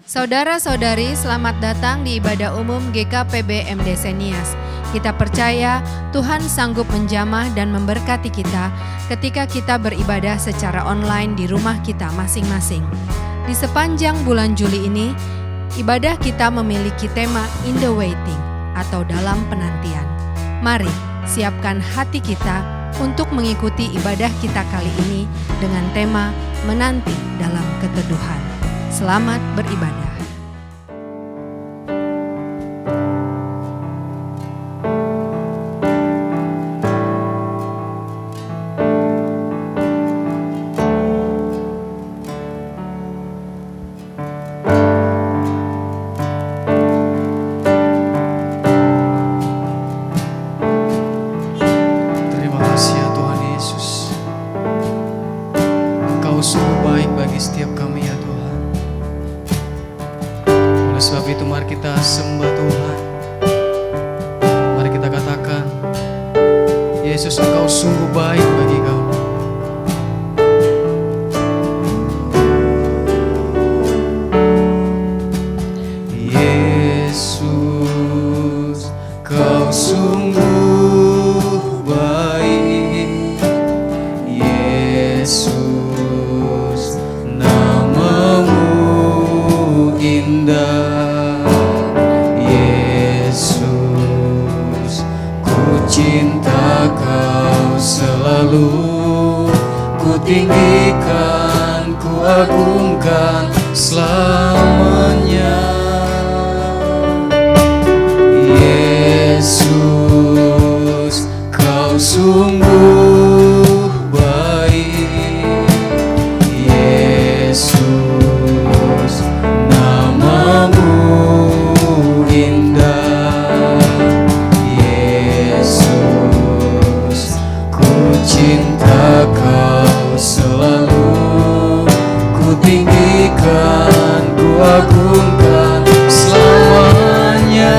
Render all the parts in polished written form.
Saudara-saudari, selamat datang di ibadah umum GKPB MD Senias. Kita percaya Tuhan sanggup menjamah dan memberkati kita ketika kita beribadah secara online di rumah kita masing-masing. Di sepanjang bulan Juli ini, ibadah kita memiliki tema In the Waiting atau dalam penantian. Mari siapkan hati kita untuk mengikuti ibadah kita kali ini dengan tema Menanti dalam Keteduhan. Selamat beribadah. Terima kasih ya Tuhan Yesus. Engkau sungguh baik bagi setiap kami ya Tuhan. Oleh sebab itu mari kita sembah Tuhan. Mari kita katakan, Yesus, Engkau sungguh baik bagi kami. Yesus, Kau sungguh baik. Yesus, namamu indah. Yesus, ku cinta Kau selalu. Ku tinggikan, ku agungkan selamanya. Yesus, Kau sungguh baik. Yesus, namamu indah. Yesus, ku cinta Kau selalu. Ku tinggikan, ku agungkan selamanya.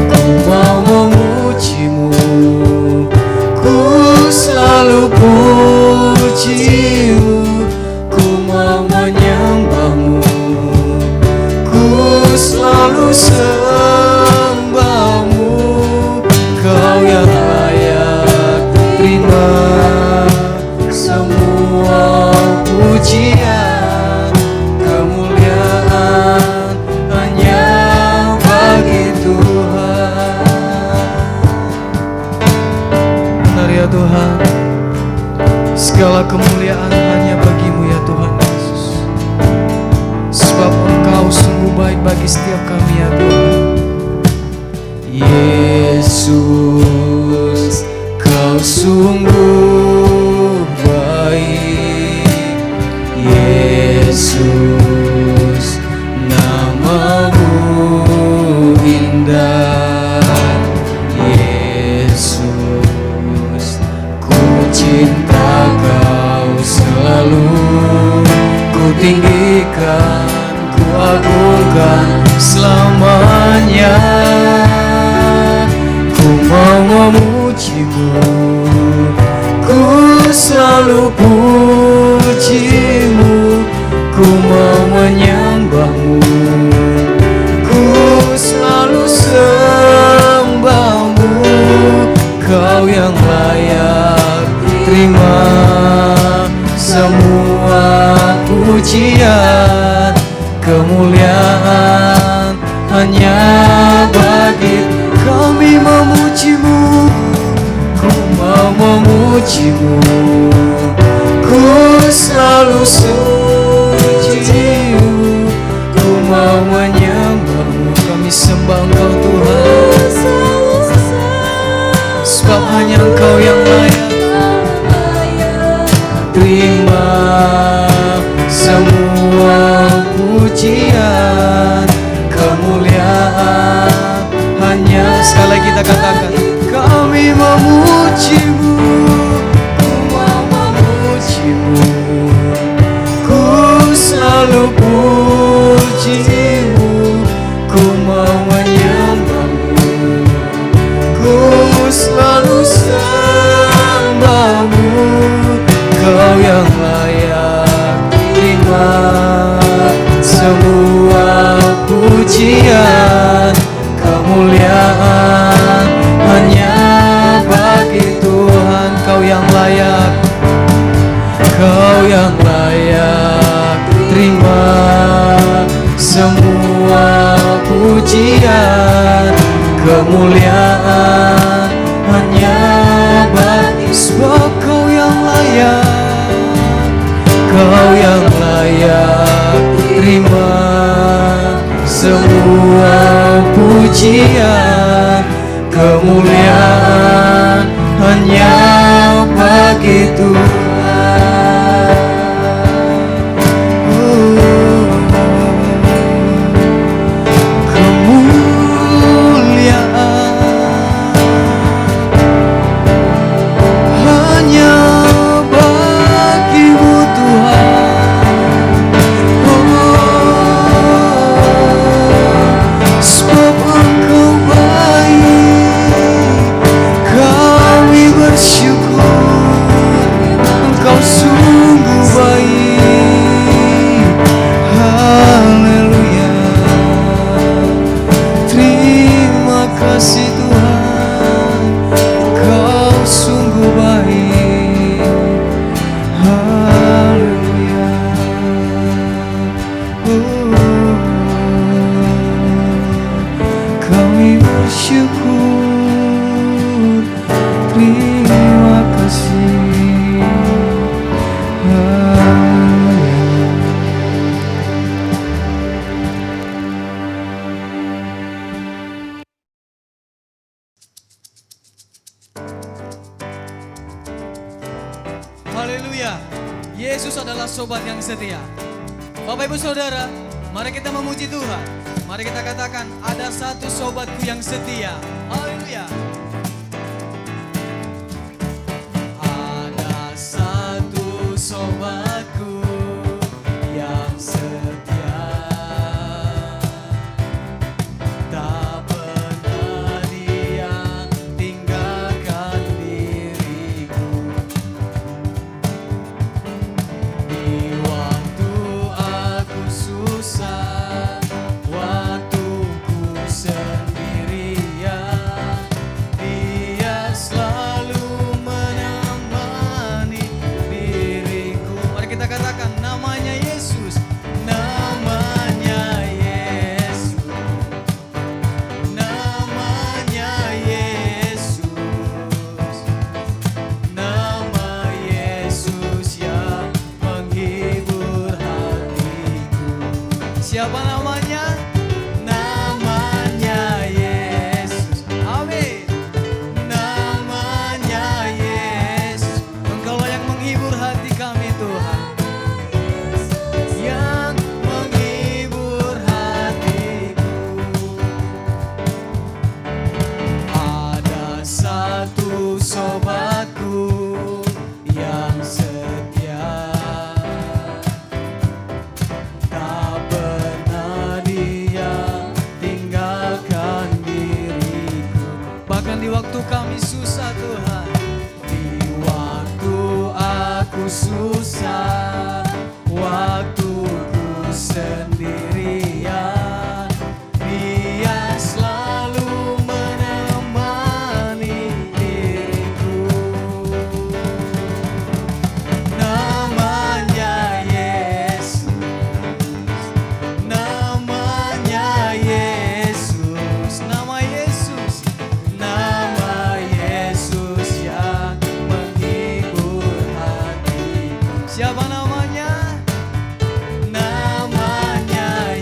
Ku mau memujimu, ku selalu pujimu. Ku mau menyembahmu, ku selalu sembahmu. Kau yang layak terima semua pujian. Kemuliaan hanya bagi Tuhan. Benar ya Tuhan, segala kemuliaan hanya bagi-Mu ya Tuhan Yesus. Sebab Engkau sungguh baik bagi setiap kami ya Tuhan. Yesus, Kau sungguh baik. Yesus, namamu indah. Yesus, ku cinta Kau selalu. Ku tinggikan, ku agungkan selamanya. Ku mau memujimu, ku selalu pujimu. Ku mau menyembahmu, ku selalu sembahmu. Kau yang layak terima semua pujian. Kemuliaan hanya bagi kami memujimu. Ku mau memujimu, ku selalu pujimu. Ku mau menyembahmu, kami sembah Engkau Tuhan. Sebab hanya Engkau yang layak terima semua pujian. Kemuliaan hanya, sekali lagi kita katakan, kami memujimu. Ku mau memujimu, kemuliaan hanya bagi sebab Kau yang layak, Kau yang layak terima semua pujian, kemuliaan hanya bagi Tuhan. Haleluya. Yesus adalah sobat yang setia. Bapak Ibu Saudara, mari kita memuji Tuhan. Mari kita katakan, ada satu sobatku yang setia. Haleluya. Ada satu sobatku yang setia, tak pernah dia tinggalkan diriku. Di waktu aku susah, waktuku sendirian, Dia selalu menemani diriku. Mari kita katakan, namanya Yesus, namanya Yesus, namanya Yesus, nama Yesus yang menghibur hatiku. Siapa namanya? Namanya Yesus. Amin. Namanya Yesus. Engkaulah yang menghibur hati kami, Tuhan. Yang menghibur hatiku. Ada satu sobatku yang setia, tak pernah dia tinggalkan diriku. Bahkan di waktu kami susah, Tuhan, di waktu aku susah, waktuku sendirian, Dia selalu menemani diriku. Namanya Yesus, namanya Yesus, nama Yesus, nama Yesus yang menghibur hatiku. Siapa namanya? Namanya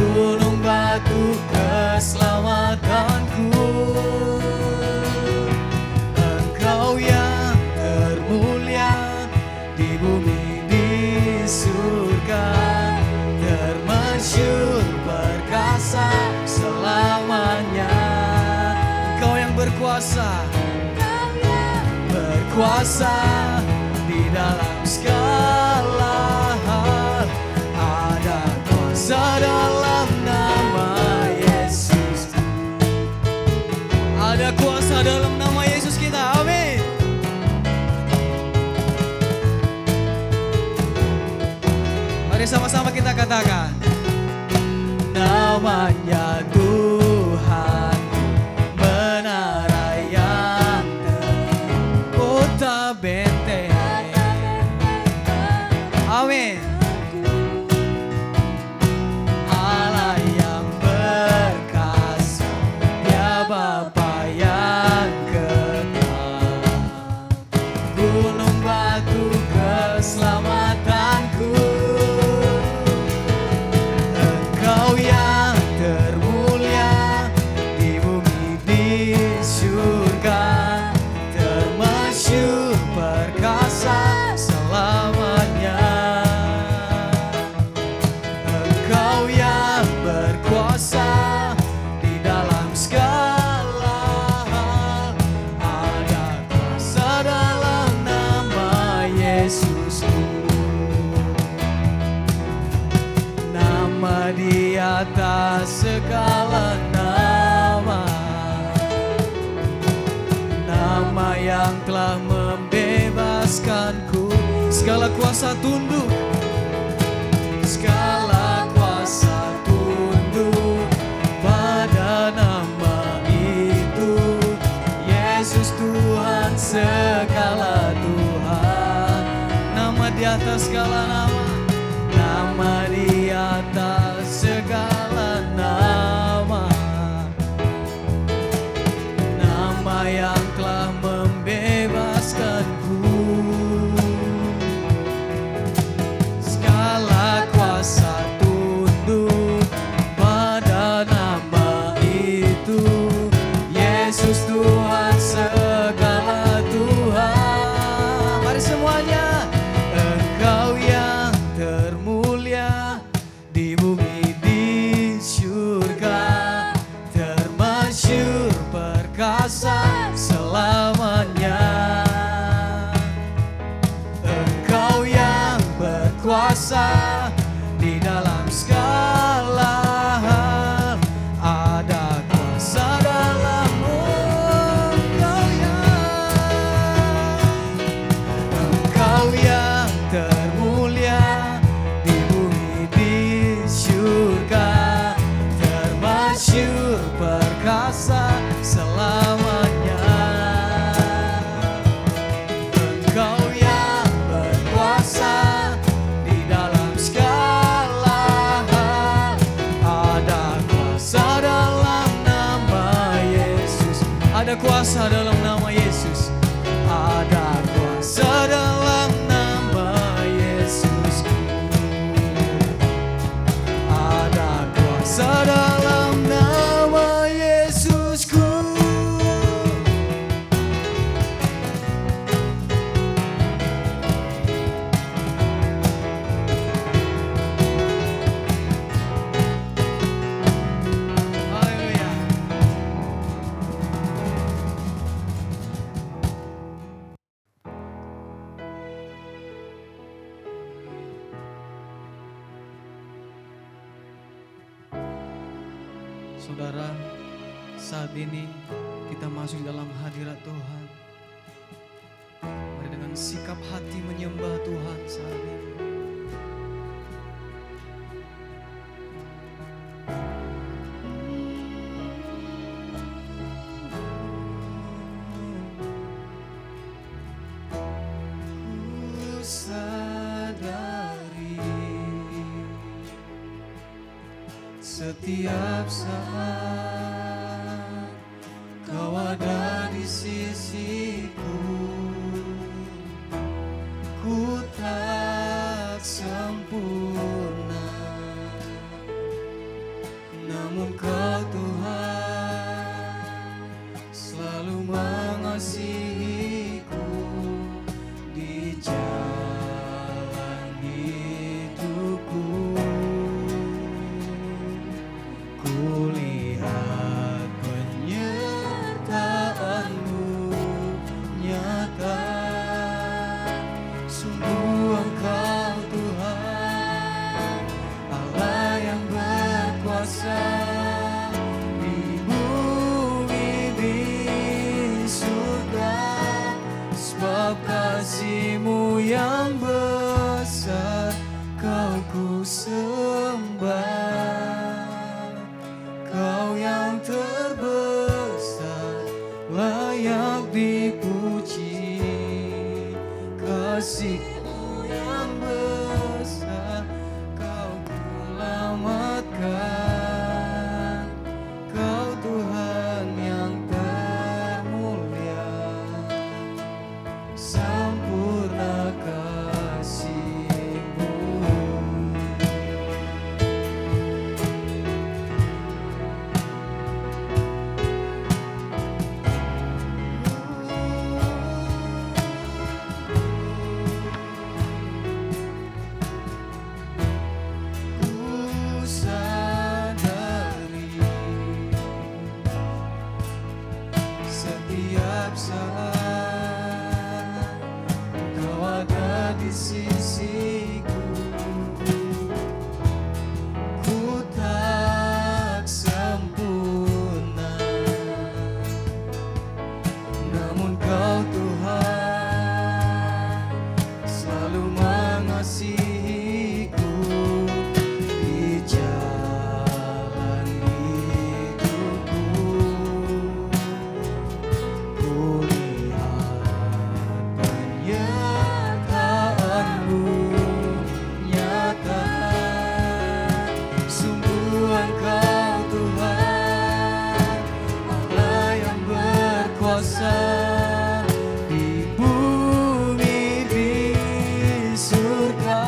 gunung batu keselamatanku. Engkau yang termulia di bumi di surga, termasyhur perkasa selamanya. Engkau yang berkuasa, berkuasa di dalam segala hal. Ada kuasa dalam nama Yesus. Ada kuasa dalam nama Yesus kita. Amin. Mari sama-sama kita katakan, namanya Tuhan menara yang kota benteng. Amin. Allah yang berkasa, Dia Bapa yang kekal, gunung batu keselamatanku. Engkau yang termulia di bumi di surga, termasyhur perkasa selamanya. Engkau yang berkuasa di dalam segala hal. Ada kuasa dalam nama Yesusku. Nama di atas segala nama, nama yang telah membebaskanku. Segala kuasa tunduk, segala kuasa tunduk pada nama itu. Yesus Tuhan segala Tuhan. Nama di atas segala nama, nama di atas segala nama, nama yang telah membebaskanku. Segala kuasa tunduk pada nama itu. Yesus Tuhan segala Tuhan. Mari semuanya. Engkau yang termulia di bumi di surga, termasyhur perkasa selamanya. Engkau yang berkuasa di dalam segala hal. Ada kuasa dalam-Mu. Engkau yang termulia di bumi di surga, termasyhur perkasa selamanya. Engkau yang berkuasa di dalam segala hal. Ada kuasa dalam nama Yesus. Ada kuasa dalam nama Yesus. Ada kuasa dalam nama Yesus. Ada kuasa dalam nama Yesusku. Haleluya. Saudara, saat ini kita masuk dalam hadirat Tuhan. Mari dengan sikap hati menyembah Tuhan saat ini. Ku sadari setiap saat Kau ada di sisiku. Ku tak sempurna, kulihat penyertaan-Mu nyata. Sungguh Engkau Tuhan, Allah yang berkuasa di bumi di surga. Sebab kasih-Mu yang besar, Kau ku sembah. Kau yang terbesar, layak dipuji. Kasih-Mu yang besar, Kau ku selamatkan. Kau Tuhan yang termulia, sempurna kasih-Mu. Ku sadari setiap saat Kau ada di sisiku. Ku tak sempurna, namun Kau Tuhan selalu mengasihiku di jalan hidupku. Kulihat penyertaan-Mu nyata. Sungguh Engkau Tuhan, Allah yang berkuasa di bumi di surga.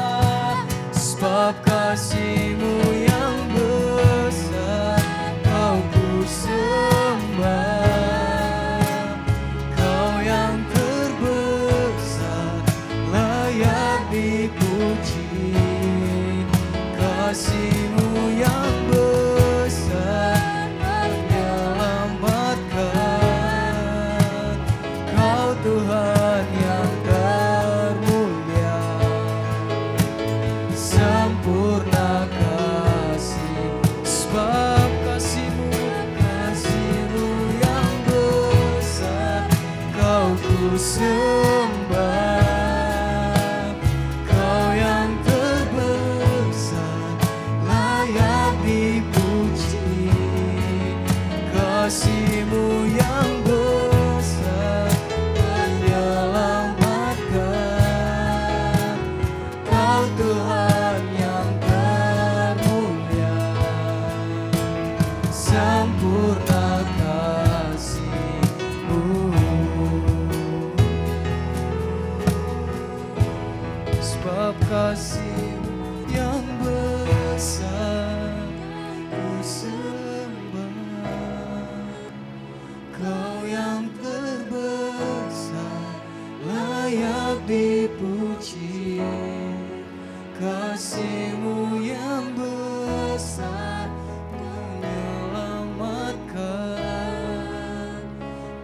Sebab kasih-Mu yang besar, Kau ku sembah. Kau yang terbesar, layak dipuji. Kasih-Mu yang besar menyelamatkan. Kau Tuhan yang termulia, sempurna kasih. Sebab kasih-Mu yang besar, Kau ku sembah. Kau yang terbesar, layak dipuji. Kasih-Mu yang besar menyelamatkan. Kau Tuhan yang termulia, sempurna kasih-Mu. Sebab kasih-Mu yang besar, ku sembah. Kau yang terbesar, layak dipuji. Kasih-Mu yang besar menyelamatkan.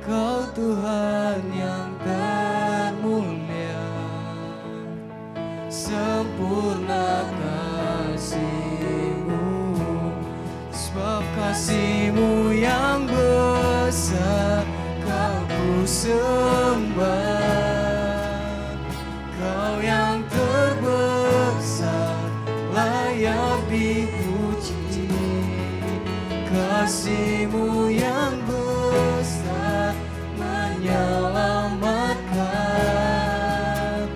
Kau Tuhan yang termulia, sempurna kasih-Mu. Sebab kasih-Mu yang besar, Kau ku sembah. Kau yang terbesar, layak dipuji. Kasih-Mu yang besar menyelamatkan.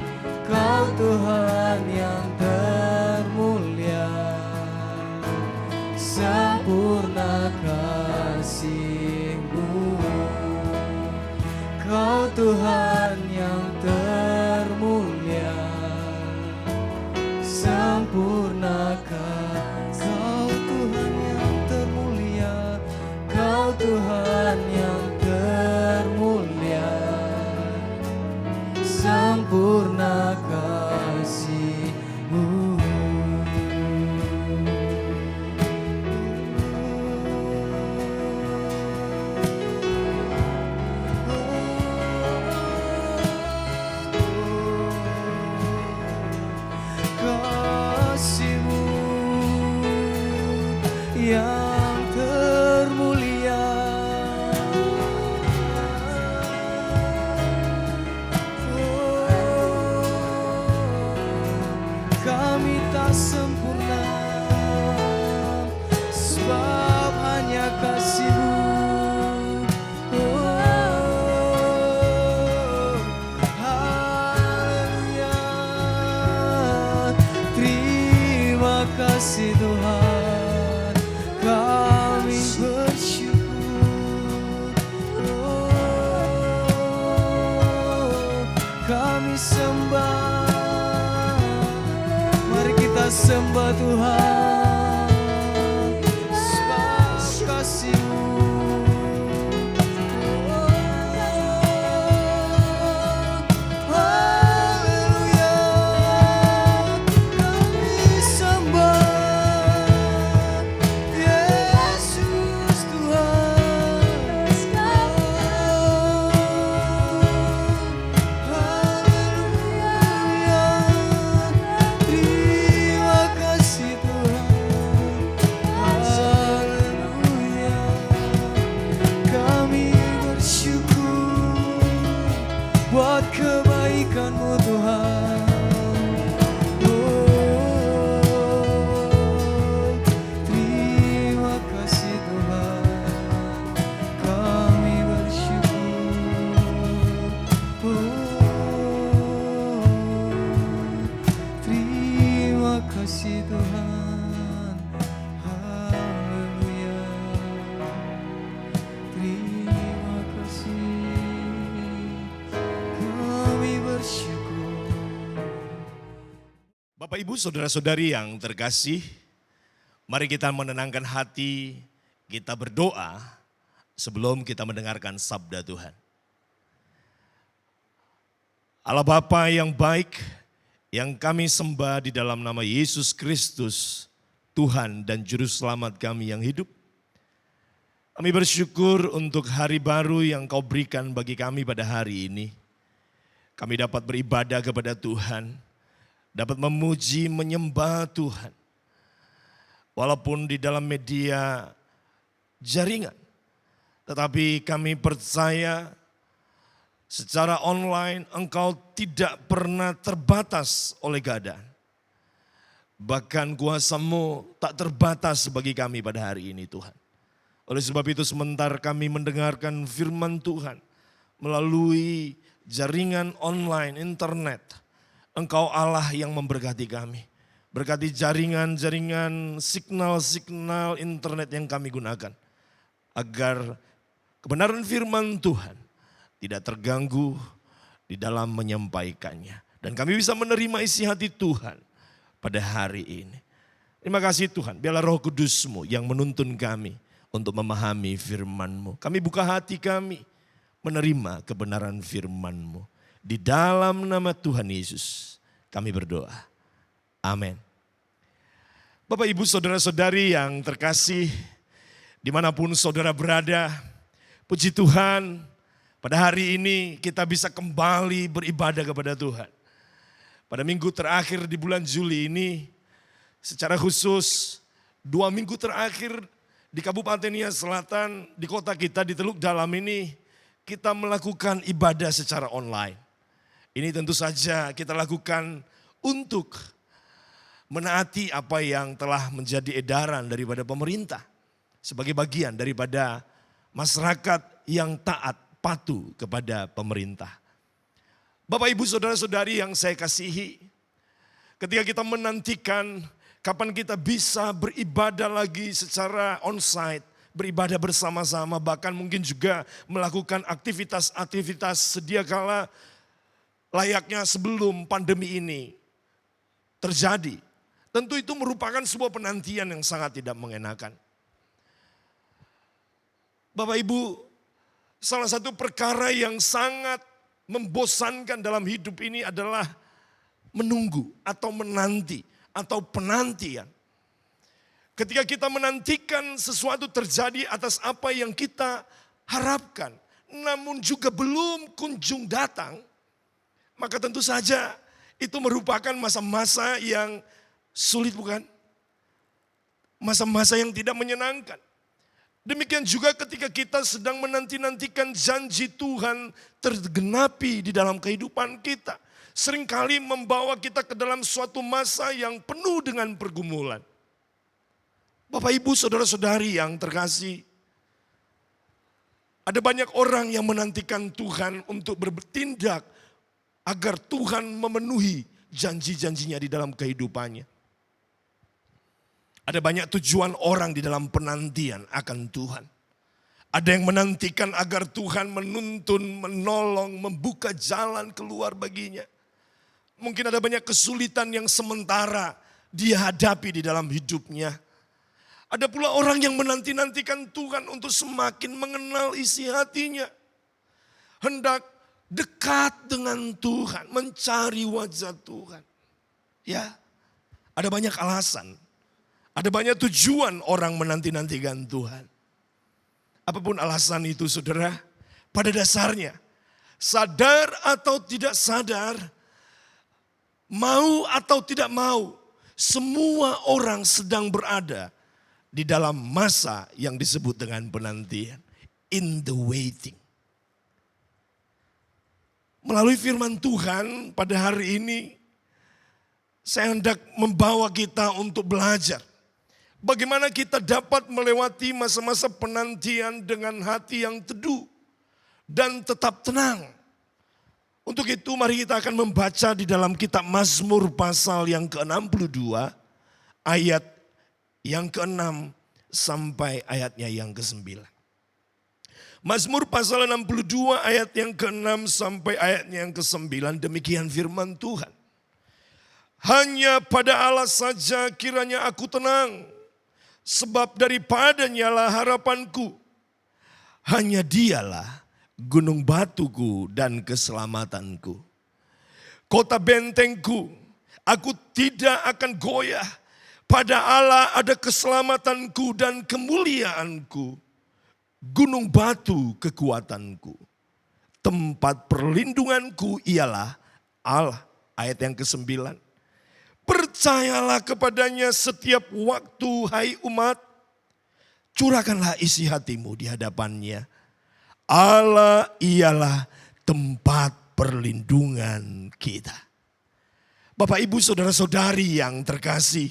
Kau Tuhan yang termulia, sempurna kasih-Mu. Kau Tuhan yang termulia, sempurna Kau Tuhan yang termulia. Kau Tuhan yang termulia, sempurna kasih-Mu. Bapak, Ibu, Saudara-saudari yang terkasih, mari kita menenangkan hati, kita berdoa sebelum kita mendengarkan sabda Tuhan. Allah Bapa yang baik, yang kami sembah di dalam nama Yesus Kristus, Tuhan dan Juru Selamat kami yang hidup. Kami bersyukur untuk hari baru yang Kau berikan bagi kami pada hari ini. Kami dapat beribadah kepada Tuhan, dapat memuji, menyembah Tuhan. Walaupun di dalam media jaringan, tetapi kami percaya secara online Engkau tidak pernah terbatas oleh keadaan. Bahkan kuasa-Mu tak terbatas bagi kami pada hari ini Tuhan. Oleh sebab itu sementara kami mendengarkan firman Tuhan melalui jaringan online, internet, Engkau Allah yang memberkati kami. Berkati jaringan-jaringan, signal-signal internet yang kami gunakan. Agar kebenaran firman Tuhan tidak terganggu di dalam menyampaikannya. Dan kami bisa menerima isi hati Tuhan pada hari ini. Terima kasih Tuhan, biarlah Roh Kudus-Mu yang menuntun kami untuk memahami firman-Mu. Kami buka hati kami menerima kebenaran firman-Mu. Di dalam nama Tuhan Yesus kami berdoa. Amin. Bapak, Ibu, Saudara-saudari yang terkasih, dimanapun saudara berada, puji Tuhan pada hari ini kita bisa kembali beribadah kepada Tuhan. Pada minggu terakhir di bulan Juli ini, secara khusus 2 minggu terakhir di Kabupaten Nia Selatan, di kota kita di Teluk Dalam ini, kita melakukan ibadah secara online. Ini tentu saja kita lakukan untuk menaati apa yang telah menjadi edaran daripada pemerintah. Sebagai bagian daripada masyarakat yang taat patuh kepada pemerintah. Bapak, Ibu, Saudara-saudari yang saya kasihi, ketika kita menantikan kapan kita bisa beribadah lagi secara onsite, beribadah bersama-sama, bahkan mungkin juga melakukan aktivitas-aktivitas sedia kala layaknya sebelum pandemi ini terjadi. Tentu itu merupakan sebuah penantian yang sangat tidak mengenakan. Bapak, Ibu, salah satu perkara yang sangat membosankan dalam hidup ini adalah menunggu atau menanti atau penantian. Ketika kita menantikan sesuatu terjadi atas apa yang kita harapkan, namun juga belum kunjung datang, maka tentu saja itu merupakan masa-masa yang sulit, bukan? Masa-masa yang tidak menyenangkan. Demikian juga ketika kita sedang menanti-nantikan janji Tuhan tergenapi di dalam kehidupan kita. Seringkali membawa kita ke dalam suatu masa yang penuh dengan pergumulan. Bapak, Ibu, Saudara-saudari yang terkasih, ada banyak orang yang menantikan Tuhan untuk bertindak agar Tuhan memenuhi janji-janjinya di dalam kehidupannya. Ada banyak tujuan orang di dalam penantian akan Tuhan. Ada yang menantikan agar Tuhan menuntun, menolong, membuka jalan keluar baginya. Mungkin ada banyak kesulitan yang sementara dia hadapi di dalam hidupnya. Ada pula orang yang menanti-nantikan Tuhan untuk semakin mengenal isi hatinya. Hendak dekat dengan Tuhan, mencari wajah Tuhan. Ya, ada banyak alasan, ada banyak tujuan orang menanti-nantikan Tuhan. Apapun alasan itu saudara, pada dasarnya sadar atau tidak sadar, mau atau tidak mau, semua orang sedang berada di dalam masa yang disebut dengan penantian. In the waiting. Melalui firman Tuhan pada hari ini, saya hendak membawa kita untuk belajar. Bagaimana kita dapat melewati masa-masa penantian dengan hati yang teduh dan tetap tenang. Untuk itu mari kita akan membaca di dalam kitab Mazmur pasal yang ke-62 ayat yang ke-6 sampai ayatnya yang ke-9. Mazmur pasal 62 ayat yang ke-6 sampai ayatnya yang ke-9, demikian firman Tuhan. Hanya pada Allah saja kiranya aku tenang, sebab daripadanya lah harapanku. Hanya dialah gunung batuku dan keselamatanku. Kota bentengku, aku tidak akan goyah. Pada Allah ada keselamatanku dan kemuliaanku. Gunung batu kekuatanku. Tempat perlindunganku ialah Allah. Ayat yang ke-9. Percayalah kepadanya setiap waktu, hai umat. Curahkanlah isi hatimu di hadapannya. Allah ialah tempat perlindungan kita. Bapak, Ibu, saudara-saudari yang terkasih,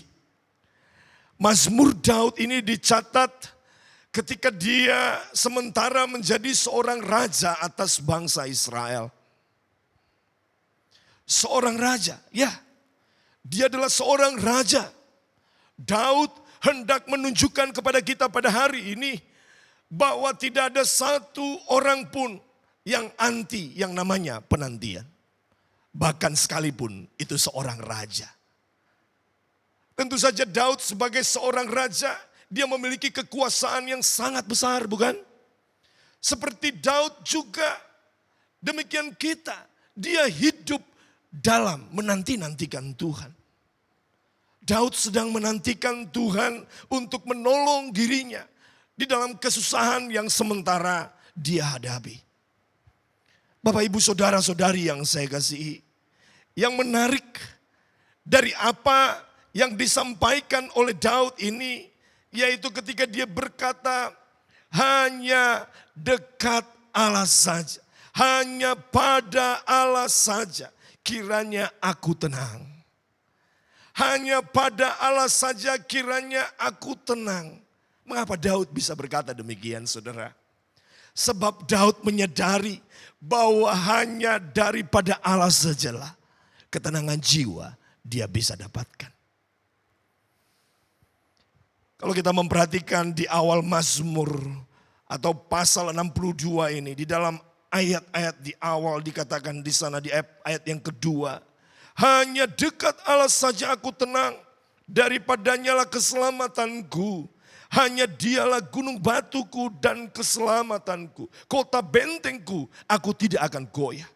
Mazmur Daud ini dicatat ketika dia sementara menjadi seorang raja atas bangsa Israel. Seorang raja, ya, dia adalah seorang raja. Daud hendak menunjukkan kepada kita pada hari ini bahwa tidak ada satu orang pun yang anti yang namanya penantian. Bahkan sekalipun itu seorang raja. Tentu saja Daud sebagai seorang raja, dia memiliki kekuasaan yang sangat besar, bukan? Seperti Daud juga, demikian kita. Dia hidup dalam menanti-nantikan Tuhan. Daud sedang menantikan Tuhan untuk menolong dirinya di dalam kesusahan yang sementara dia hadapi. Bapak, Ibu, saudara-saudari yang saya kasihi, yang menarik dari apa yang disampaikan oleh Daud ini, yaitu ketika dia berkata, hanya dekat Allah saja, hanya pada Allah saja kiranya aku tenang. Hanya pada Allah saja kiranya aku tenang. Mengapa Daud bisa berkata demikian, saudara? Sebab Daud menyadari bahwa hanya daripada Allah sajalah ketenangan jiwa dia bisa dapatkan. Kalau kita memperhatikan di awal Mazmur atau pasal 62 ini, di dalam ayat-ayat di awal dikatakan di sana di ayat yang kedua, hanya dekat Allah saja aku tenang, daripadanya lah keselamatanku. Hanya dialah gunung batuku dan keselamatanku. Kota bentengku, aku tidak akan goyah.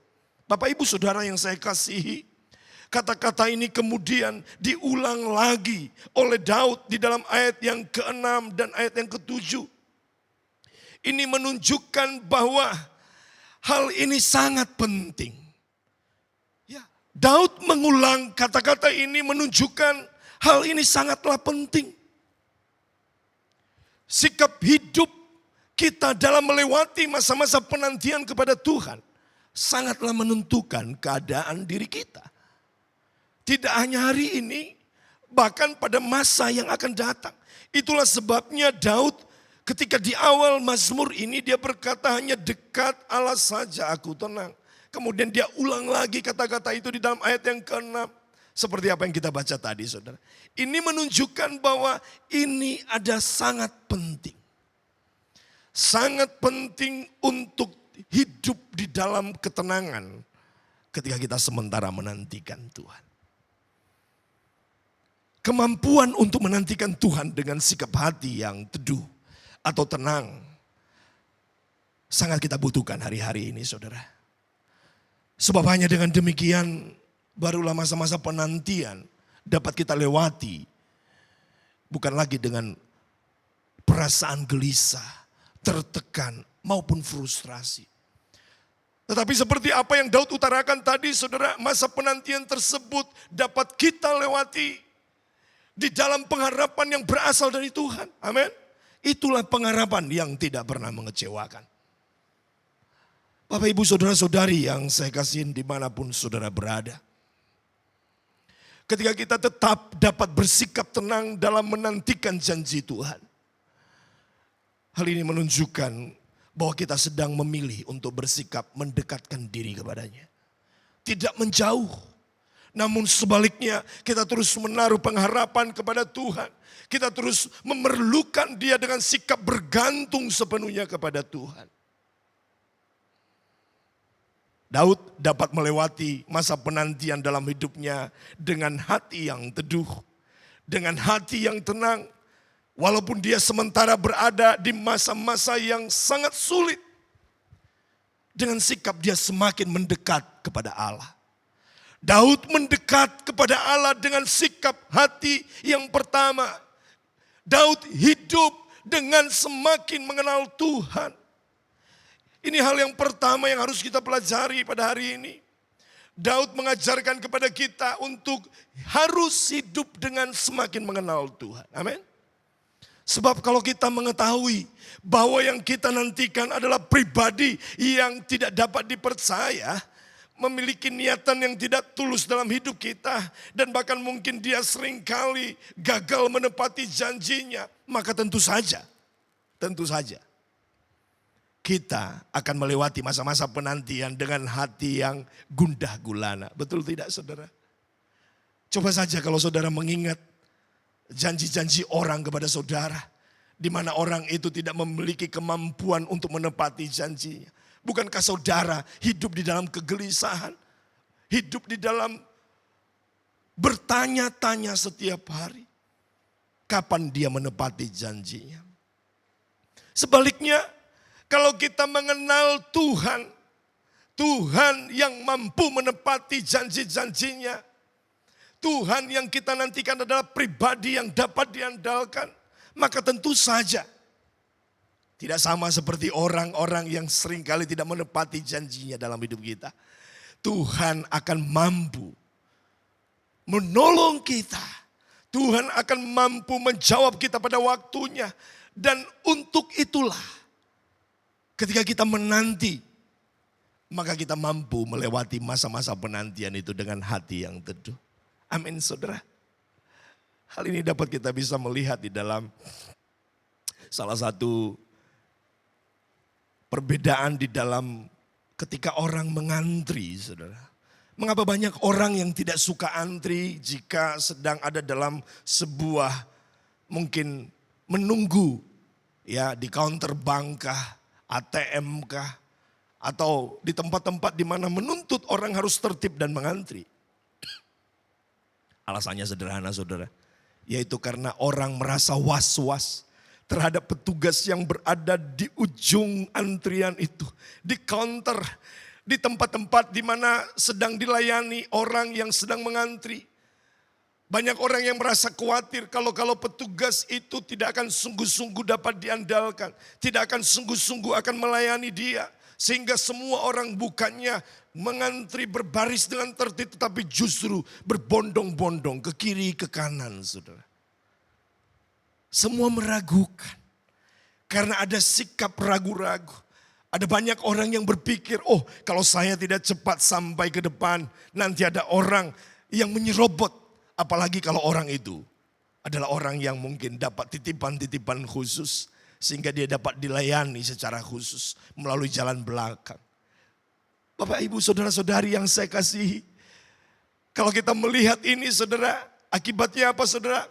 Bapak, Ibu, saudara yang saya kasihi, kata-kata ini kemudian diulang lagi oleh Daud di dalam ayat yang ke-6 dan ayat yang ke-7. Ini menunjukkan bahwa hal ini sangat penting. Daud mengulang kata-kata ini menunjukkan hal ini sangatlah penting. Sikap hidup kita dalam melewati masa-masa penantian kepada Tuhan sangatlah menentukan keadaan diri kita. Tidak hanya hari ini, bahkan pada masa yang akan datang. Itulah sebabnya Daud ketika di awal Mazmur ini dia berkata hanya dekat Allah saja aku tenang. Kemudian dia ulang lagi kata-kata itu di dalam ayat yang ke-6. Seperti apa yang kita baca tadi, saudara. Ini menunjukkan bahwa ini ada sangat penting. Sangat penting untuk hidup di dalam ketenangan ketika kita sementara menantikan Tuhan. Kemampuan untuk menantikan Tuhan dengan sikap hati yang teduh atau tenang sangat kita butuhkan hari-hari ini, saudara. Sebab hanya dengan demikian barulah masa-masa penantian dapat kita lewati. Bukan lagi dengan perasaan gelisah, tertekan maupun frustrasi. Tetapi seperti apa yang Daud utarakan tadi, saudara, masa penantian tersebut dapat kita lewati di dalam pengharapan yang berasal dari Tuhan. Amin. Itulah pengharapan yang tidak pernah mengecewakan. Bapak, Ibu, saudara-saudari yang saya kasihin dimanapun saudara berada. Ketika kita tetap dapat bersikap tenang dalam menantikan janji Tuhan. Hal ini menunjukkan bahwa kita sedang memilih untuk bersikap mendekatkan diri kepadanya. Tidak menjauh. Namun sebaliknya kita terus menaruh pengharapan kepada Tuhan. Kita terus memerlukan dia dengan sikap bergantung sepenuhnya kepada Tuhan. Daud dapat melewati masa penantian dalam hidupnya dengan hati yang teduh, dengan hati yang tenang. Walaupun dia sementara berada di masa-masa yang sangat sulit, dengan sikap dia semakin mendekat kepada Allah. Daud mendekat kepada Allah dengan sikap hati yang pertama. Daud hidup dengan semakin mengenal Tuhan. Ini hal yang pertama yang harus kita pelajari pada hari ini. Daud mengajarkan kepada kita untuk harus hidup dengan semakin mengenal Tuhan. Amin. Sebab kalau kita mengetahui bahwa yang kita nantikan adalah pribadi yang tidak dapat dipercaya, memiliki niatan yang tidak tulus dalam hidup kita, dan bahkan mungkin dia seringkali gagal menepati janjinya, maka tentu saja kita akan melewati masa-masa penantian dengan hati yang gundah gulana. Betul tidak, saudara? Coba saja kalau saudara mengingat janji-janji orang kepada saudara, di mana orang itu tidak memiliki kemampuan untuk menepati janjinya. Bukankah saudara hidup di dalam kegelisahan, hidup di dalam bertanya-tanya setiap hari, kapan dia menepati janjinya? Sebaliknya, kalau kita mengenal Tuhan, Tuhan yang mampu menepati janji-janjinya, Tuhan yang kita nantikan adalah pribadi yang dapat diandalkan, maka tentu saja tidak sama seperti orang-orang yang seringkali tidak menepati janjinya dalam hidup kita. Tuhan akan mampu menolong kita. Tuhan akan mampu menjawab kita pada waktunya. Dan untuk itulah, ketika kita menanti, maka kita mampu melewati masa-masa penantian itu dengan hati yang teduh. Amin, saudara. Hal ini dapat kita bisa melihat di dalam salah satu perbedaan di dalam ketika orang mengantri, saudara. Mengapa banyak orang yang tidak suka antri jika sedang ada dalam sebuah mungkin menunggu ya di counter bank kah, ATM kah, atau di tempat-tempat di mana menuntut orang harus tertib dan mengantri. Alasannya sederhana, saudara, yaitu karena orang merasa was-was terhadap petugas yang berada di ujung antrian itu, di counter, di tempat-tempat di mana sedang dilayani orang yang sedang mengantri. Banyak orang yang merasa khawatir kalau petugas itu tidak akan sungguh-sungguh dapat diandalkan, tidak akan sungguh-sungguh akan melayani dia, sehingga semua orang bukannya mengantri berbaris dengan tertib, tetapi justru berbondong-bondong ke kiri ke kanan, saudara. Semua meragukan karena ada sikap ragu-ragu. Ada banyak orang yang berpikir, oh kalau saya tidak cepat sampai ke depan, nanti ada orang yang menyerobot. Apalagi kalau orang itu adalah orang yang mungkin dapat titipan-titipan khusus, sehingga dia dapat dilayani secara khusus melalui jalan belakang. Bapak, Ibu, saudara-saudari yang saya kasihi, kalau kita melihat ini, saudara, akibatnya apa, saudara?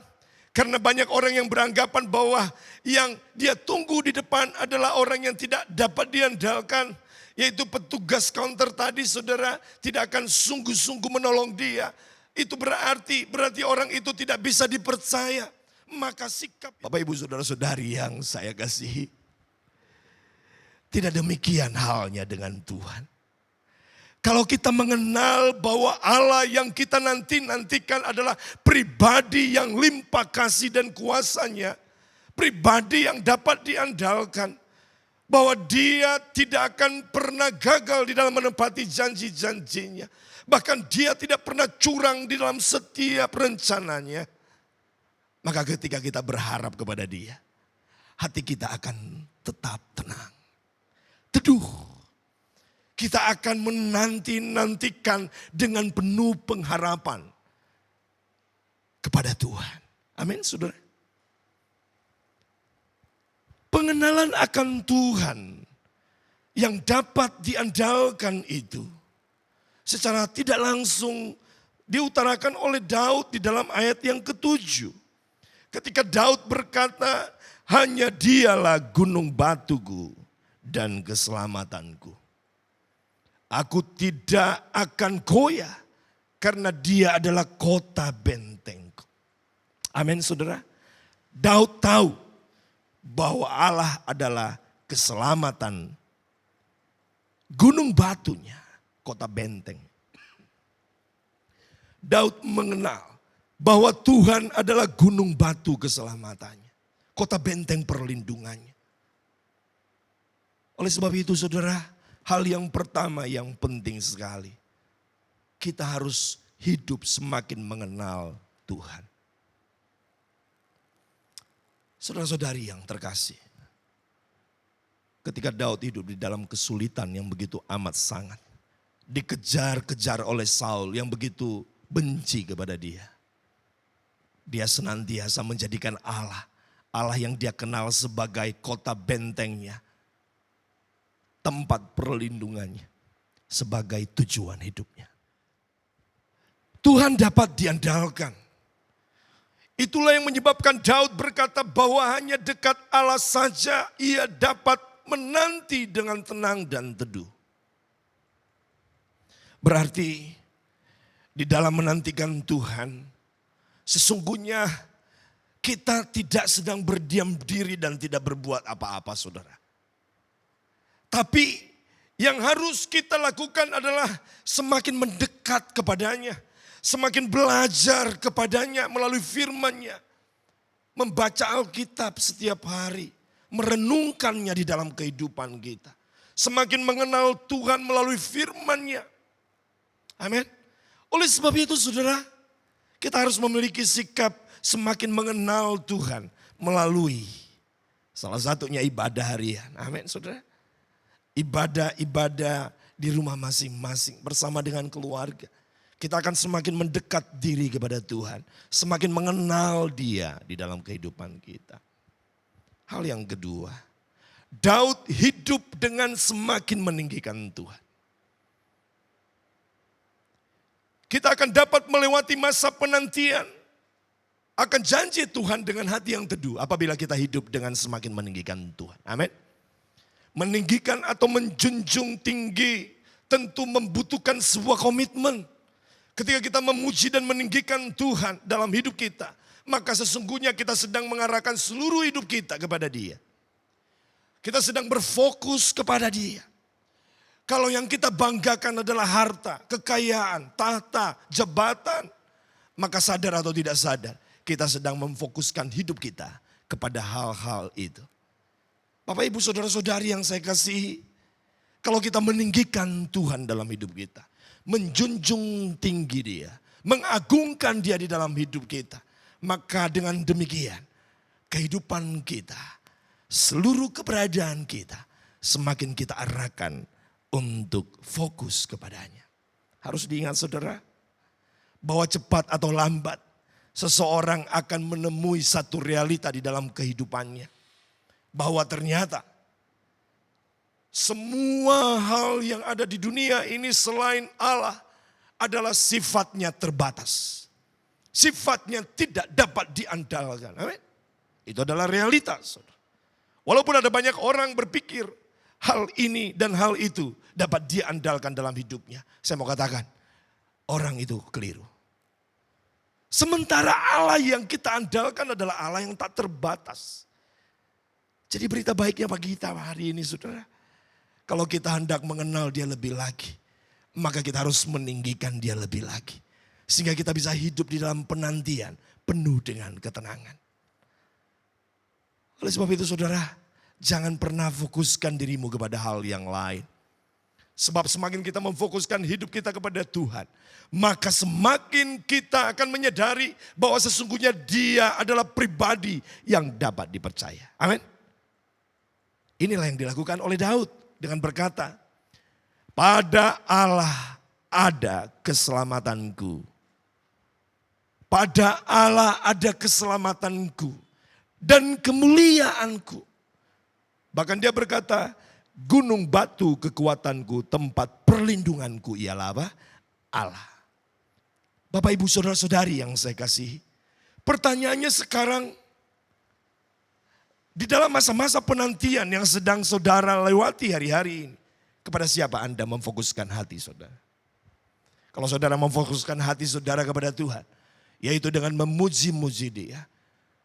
Karena banyak orang yang beranggapan bahwa yang dia tunggu di depan adalah orang yang tidak dapat diandalkan. Yaitu petugas counter tadi, saudara, tidak akan sungguh-sungguh menolong dia. Itu berarti orang itu tidak bisa dipercaya. Maka sikap, Bapak, Ibu, saudara-saudari yang saya kasihi, tidak demikian halnya dengan Tuhan. Kalau kita mengenal bahwa Allah yang kita nantikan adalah pribadi yang limpah kasih dan kuasanya, pribadi yang dapat diandalkan, bahwa dia tidak akan pernah gagal di dalam menepati janji-janjinya. Bahkan dia tidak pernah curang di dalam setiap rencananya. Maka ketika kita berharap kepada dia, hati kita akan tetap tenang, teduh. Kita akan menanti-nantikan dengan penuh pengharapan kepada Tuhan. Amin, saudara. Pengenalan akan Tuhan yang dapat diandalkan itu secara tidak langsung diutarakan oleh Daud di dalam ayat yang ke-7. Ketika Daud berkata, hanya dialah gunung batuku dan keselamatanku. Aku tidak akan goyah karena dia adalah kota bentengku. Amin saudara. Daud tahu bahwa Allah adalah keselamatan gunung batunya, kota benteng. Daud mengenal bahwa Tuhan adalah gunung batu keselamatannya, kota benteng perlindungannya. Oleh sebab itu saudara, hal yang pertama yang penting sekali, kita harus hidup semakin mengenal Tuhan. Saudara-saudari yang terkasih, ketika Daud hidup di dalam kesulitan yang begitu amat sangat, dikejar-kejar oleh Saul yang begitu benci kepada dia. Dia senantiasa menjadikan Allah yang dia kenal sebagai kota bentengnya, tempat perlindungannya, sebagai tujuan hidupnya. Tuhan dapat diandalkan. Itulah yang menyebabkan Daud berkata bahwa hanya dekat Allah saja ia dapat menanti dengan tenang dan teduh. Berarti di dalam menantikan Tuhan, sesungguhnya kita tidak sedang berdiam diri dan tidak berbuat apa-apa saudara. Tapi yang harus kita lakukan adalah semakin mendekat kepadanya. Semakin belajar kepadanya melalui firman-Nya. Membaca Alkitab setiap hari. Merenungkannya di dalam kehidupan kita. Semakin mengenal Tuhan melalui firman-Nya. Amin. Oleh sebab itu saudara, kita harus memiliki sikap semakin mengenal Tuhan melalui salah satunya ibadah harian. Amin saudara. Ibadah-ibadah di rumah masing-masing bersama dengan keluarga. Kita akan semakin mendekat diri kepada Tuhan. Semakin mengenal Dia di dalam kehidupan kita. Hal yang kedua, Daud hidup dengan semakin meninggikan Tuhan. Kita akan dapat melewati masa penantian akan janji Tuhan dengan hati yang teduh apabila kita hidup dengan semakin meninggikan Tuhan. Amin. Meninggikan atau menjunjung tinggi tentu membutuhkan sebuah komitmen. Ketika kita memuji dan meninggikan Tuhan dalam hidup kita, maka sesungguhnya kita sedang mengarahkan seluruh hidup kita kepada Dia. Kita sedang berfokus kepada Dia. Kalau yang kita banggakan adalah harta, kekayaan, tahta, jabatan, maka sadar atau tidak sadar, kita sedang memfokuskan hidup kita kepada hal-hal itu. Bapak, Ibu, Saudara-saudari yang saya kasihi, kalau kita meninggikan Tuhan dalam hidup kita, menjunjung tinggi Dia, mengagungkan Dia di dalam hidup kita, maka dengan demikian kehidupan kita, seluruh keberadaan kita, semakin kita arahkan untuk fokus kepadanya. Harus diingat saudara, bahwa cepat atau lambat seseorang akan menemui satu realita di dalam kehidupannya. Bahwa ternyata semua hal yang ada di dunia ini selain Allah adalah sifatnya terbatas. Sifatnya tidak dapat diandalkan. Amin. Itu adalah realitas. Walaupun ada banyak orang berpikir hal ini dan hal itu dapat diandalkan dalam hidupnya. Saya mau katakan, orang itu keliru. Sementara Allah yang kita andalkan adalah Allah yang tak terbatas. Jadi berita baiknya bagi kita hari ini saudara. Kalau kita hendak mengenal Dia lebih lagi, maka kita harus meninggikan Dia lebih lagi. Sehingga kita bisa hidup di dalam penantian penuh dengan ketenangan. Oleh sebab itu saudara, jangan pernah fokuskan dirimu kepada hal yang lain. Sebab semakin kita memfokuskan hidup kita kepada Tuhan, maka semakin kita akan menyadari bahwa sesungguhnya Dia adalah pribadi yang dapat dipercaya. Amin. Inilah yang dilakukan oleh Daud dengan berkata, pada Allah ada keselamatanku. Pada Allah ada keselamatanku dan kemuliaanku. Bahkan dia berkata, gunung batu kekuatanku, tempat perlindunganku ialah apa? Allah. Bapak, Ibu, Saudara-saudari yang saya kasihi. Pertanyaannya sekarang, di dalam masa-masa penantian yang sedang saudara lewati hari-hari ini, Kepada siapa Anda memfokuskan hati saudara? Kalau saudara memfokuskan hati saudara kepada Tuhan, yaitu dengan memuji-muji Dia,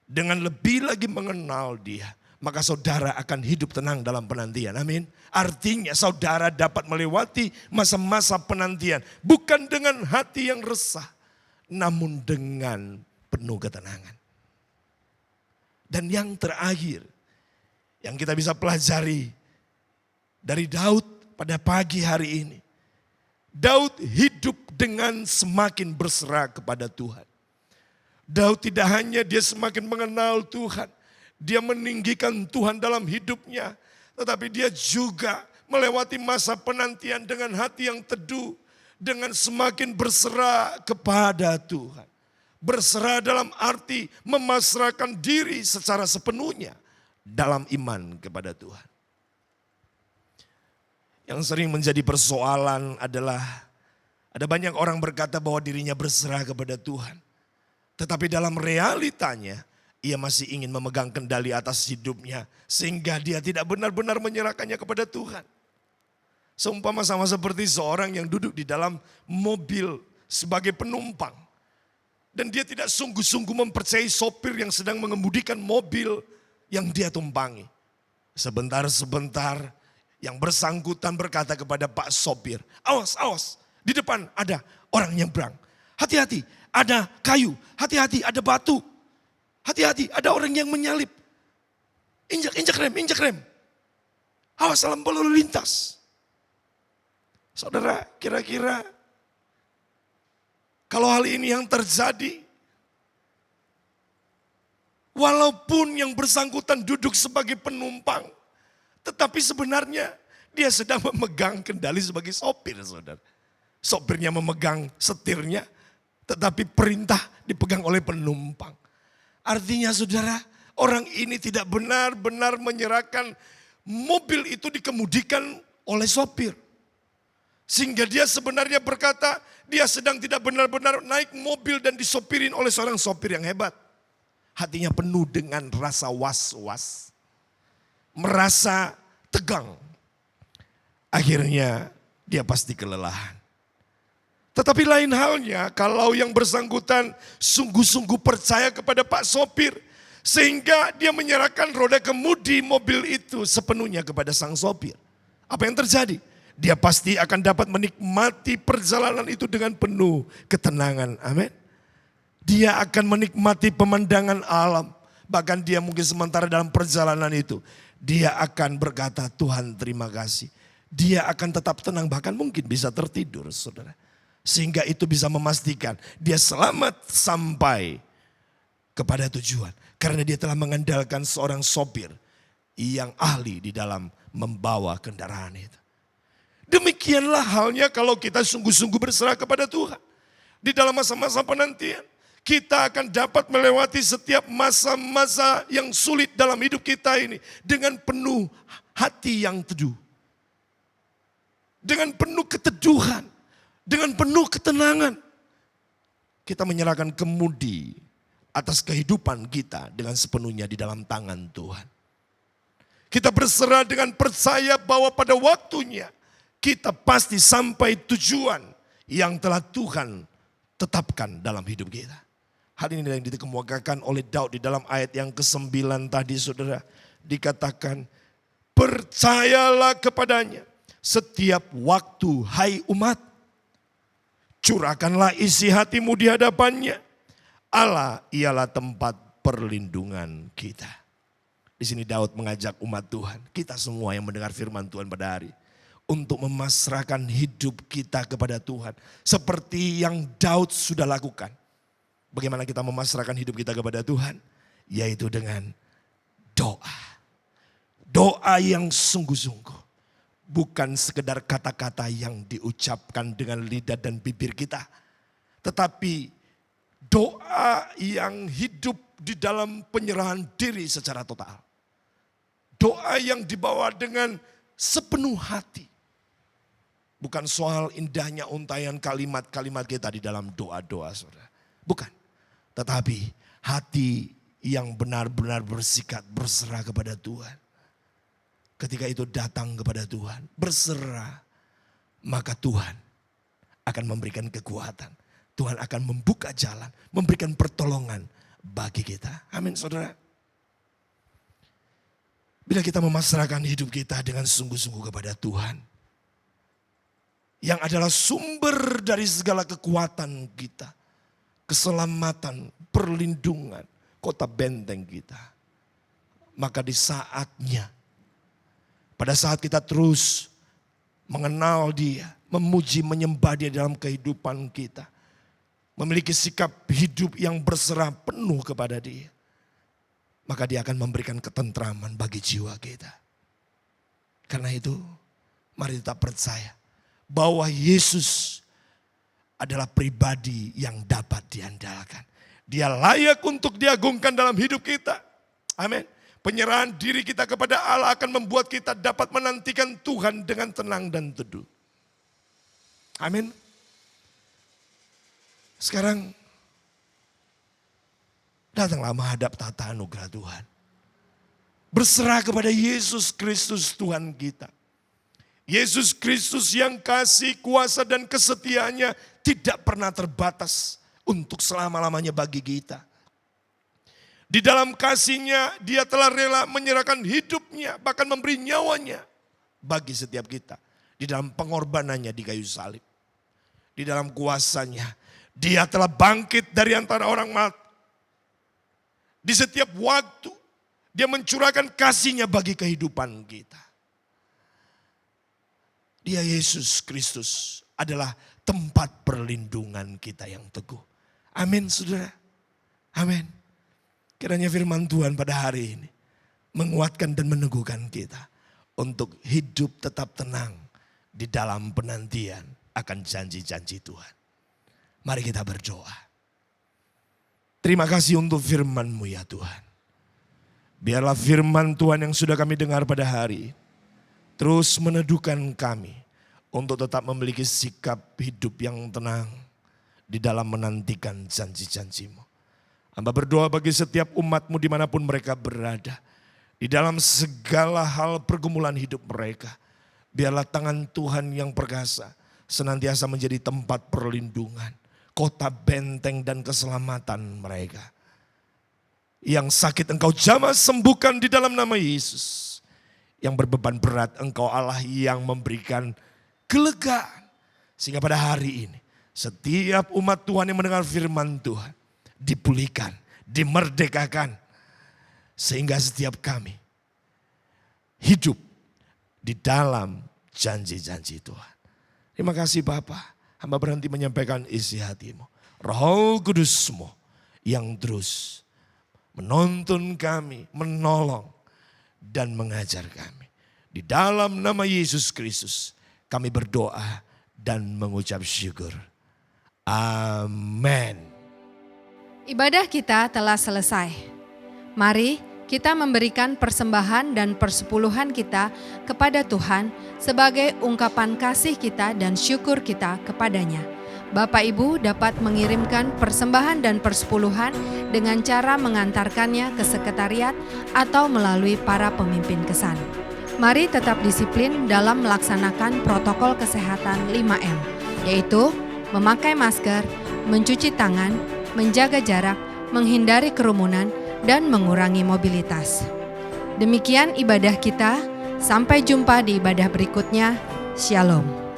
dengan lebih lagi mengenal Dia, maka saudara akan hidup tenang dalam penantian. Amin. Artinya saudara dapat melewati masa-masa penantian bukan dengan hati yang resah, namun dengan penuh ketenangan. Dan yang terakhir yang kita bisa pelajari dari Daud pada pagi hari ini, Daud hidup dengan semakin berserah kepada Tuhan. Daud tidak hanya dia semakin mengenal Tuhan, dia meninggikan Tuhan dalam hidupnya, tetapi dia juga melewati masa penantian dengan hati yang teduh, dengan semakin berserah kepada Tuhan. Berserah dalam arti memasrahkan diri secara sepenuhnya dalam iman kepada Tuhan. Yang sering menjadi persoalan adalah ada banyak orang berkata bahwa dirinya berserah kepada Tuhan. Tetapi dalam realitanya ia masih ingin memegang kendali atas hidupnya sehingga dia tidak benar-benar menyerahkannya kepada Tuhan. Seumpama sama seperti seorang yang duduk di dalam mobil sebagai penumpang. Dan dia tidak sungguh-sungguh mempercayai sopir yang sedang mengemudikan mobil yang dia tumpangi. Sebentar-sebentar yang bersangkutan berkata kepada Pak sopir, awas, awas, di depan ada orang nyebrang. Hati-hati, ada kayu, hati-hati, ada batu. Hati-hati, ada orang yang menyalip. Injak rem. Awas dalam lalu lintas. Saudara, kira-kira kalau hal ini yang terjadi, walaupun yang bersangkutan duduk sebagai penumpang, tetapi sebenarnya dia sedang memegang kendali sebagai sopir, saudara. Sopirnya memegang setirnya, tetapi perintah dipegang oleh penumpang. Artinya saudara, orang ini tidak benar-benar menyerahkan mobil itu dikemudikan oleh sopir. Sehingga dia sebenarnya berkata, dia sedang tidak benar-benar naik mobil dan disopirin oleh seorang sopir yang hebat. Hatinya penuh dengan rasa was-was. Merasa tegang. Akhirnya dia pasti kelelahan. Tetapi lain halnya kalau yang bersangkutan sungguh-sungguh percaya kepada Pak sopir. Sehingga dia menyerahkan roda kemudi mobil itu sepenuhnya kepada sang sopir. Apa yang terjadi? Dia pasti akan dapat menikmati perjalanan itu dengan penuh ketenangan. Amin. Dia akan menikmati pemandangan alam. Bahkan dia mungkin sementara dalam perjalanan itu, dia akan berkata, Tuhan terima kasih. Dia akan tetap tenang, bahkan mungkin bisa tertidur, saudara. Sehingga itu bisa memastikan dia selamat sampai kepada tujuan. Karena dia telah mengandalkan seorang sopir yang ahli di dalam membawa kendaraan itu. Demikianlah halnya kalau kita sungguh-sungguh berserah kepada Tuhan. Di dalam masa-masa penantian, kita akan dapat melewati setiap masa-masa yang sulit dalam hidup kita ini dengan penuh hati yang teduh. Dengan penuh keteduhan, dengan penuh ketenangan. Kita menyerahkan kemudi atas kehidupan kita dengan sepenuhnya di dalam tangan Tuhan. Kita berserah dengan percaya bahwa pada waktunya kita pasti sampai tujuan yang telah Tuhan tetapkan dalam hidup kita. Hal ini yang dikemukakan oleh Daud di dalam ayat yang ke-9 tadi, saudara. Dikatakan, percayalah kepadanya setiap waktu, hai umat. Curahkanlah isi hatimu di hadapannya. Allah ialah tempat perlindungan kita. Di sini Daud mengajak umat Tuhan, kita semua yang mendengar firman Tuhan pada hari, untuk memasrahkan hidup kita kepada Tuhan. Seperti yang Daud sudah lakukan. Bagaimana kita memasrahkan hidup kita kepada Tuhan? Yaitu dengan doa. Doa yang sungguh-sungguh. Bukan sekedar kata-kata yang diucapkan dengan lidah dan bibir kita. Tetapi doa yang hidup di dalam penyerahan diri secara total. Doa yang dibawa dengan sepenuh hati. Bukan soal indahnya untaian kalimat-kalimat kita di dalam doa-doa, saudara. Bukan. Tetapi hati yang benar-benar bersikap berserah kepada Tuhan. ketika itu datang kepada Tuhan, berserah, maka Tuhan akan memberikan kekuatan. Tuhan akan membuka jalan, memberikan pertolongan bagi kita. Amin saudara. Bila kita memasrahkan hidup kita dengan sungguh-sungguh kepada Tuhan, yang adalah sumber dari segala kekuatan kita, keselamatan, perlindungan, kota benteng kita. Maka di saatnya, pada saat kita terus mengenal Dia, memuji, menyembah Dia dalam kehidupan kita, memiliki sikap hidup yang berserah penuh kepada Dia, maka Dia akan memberikan ketentraman bagi jiwa kita. Karena itu, mari tetap percaya bahwa Yesus adalah pribadi yang dapat diandalkan. Dia layak untuk diagungkan dalam hidup kita. Amin. Penyerahan diri kita kepada Allah akan membuat kita dapat menantikan Tuhan dengan tenang dan teduh. Amin. Sekarang datanglah menghadap tata anugerah Tuhan. Berserah kepada Yesus Kristus Tuhan kita. Yesus Kristus yang kasih, kuasa dan kesetiaannya tidak pernah terbatas untuk selama-lamanya bagi kita. Di dalam kasihnya Dia telah rela menyerahkan hidupnya, bahkan memberi nyawanya bagi setiap kita. Di dalam pengorbanannya di kayu salib. Di dalam kuasanya Dia telah bangkit dari antara orang mati. Di setiap waktu Dia mencurahkan kasihnya bagi kehidupan kita. Dia Yesus Kristus adalah tempat perlindungan kita yang teguh. Amin saudara. Amin. Kiranya firman Tuhan pada hari ini menguatkan dan meneguhkan kita untuk hidup tetap tenang di dalam penantian akan janji-janji Tuhan. Mari kita berdoa. Terima kasih untuk firman-Mu ya Tuhan. Biarlah firman Tuhan yang sudah kami dengar pada hari ini terus meneduhkan kami untuk tetap memiliki sikap hidup yang tenang di dalam menantikan janji-janji-Mu. Hamba berdoa bagi setiap umat-Mu dimanapun mereka berada. Di dalam segala hal pergumulan hidup mereka. Biarlah tangan Tuhan yang perkasa senantiasa menjadi tempat perlindungan, kota benteng dan keselamatan mereka. Yang sakit Engkau jamah sembuhkan di dalam nama Yesus. Yang berbeban berat Engkau Allah yang memberikan kelegaan. Sehingga pada hari ini setiap umat Tuhan yang mendengar firman Tuhan dipulihkan, dimerdekakan. Sehingga setiap kami hidup di dalam janji-janji Tuhan. Terima kasih Bapa. Hamba berhenti menyampaikan isi hati-Mu. Roh Kudus-Mu yang terus menuntun kami, menolong dan mengajar kami. Di dalam nama Yesus Kristus kami berdoa dan mengucap syukur. Amin. Ibadah kita telah selesai. Mari kita memberikan persembahan dan persepuluhan kita kepada Tuhan sebagai ungkapan kasih kita dan syukur kita kepadanya. Bapak Ibu dapat mengirimkan persembahan dan persepuluhan dengan cara mengantarkannya ke sekretariat atau melalui para pemimpin kesan. Mari tetap disiplin dalam melaksanakan protokol kesehatan 5M, yaitu memakai masker, mencuci tangan, menjaga jarak, menghindari kerumunan, dan mengurangi mobilitas. Demikian ibadah kita, sampai jumpa di ibadah berikutnya. Shalom.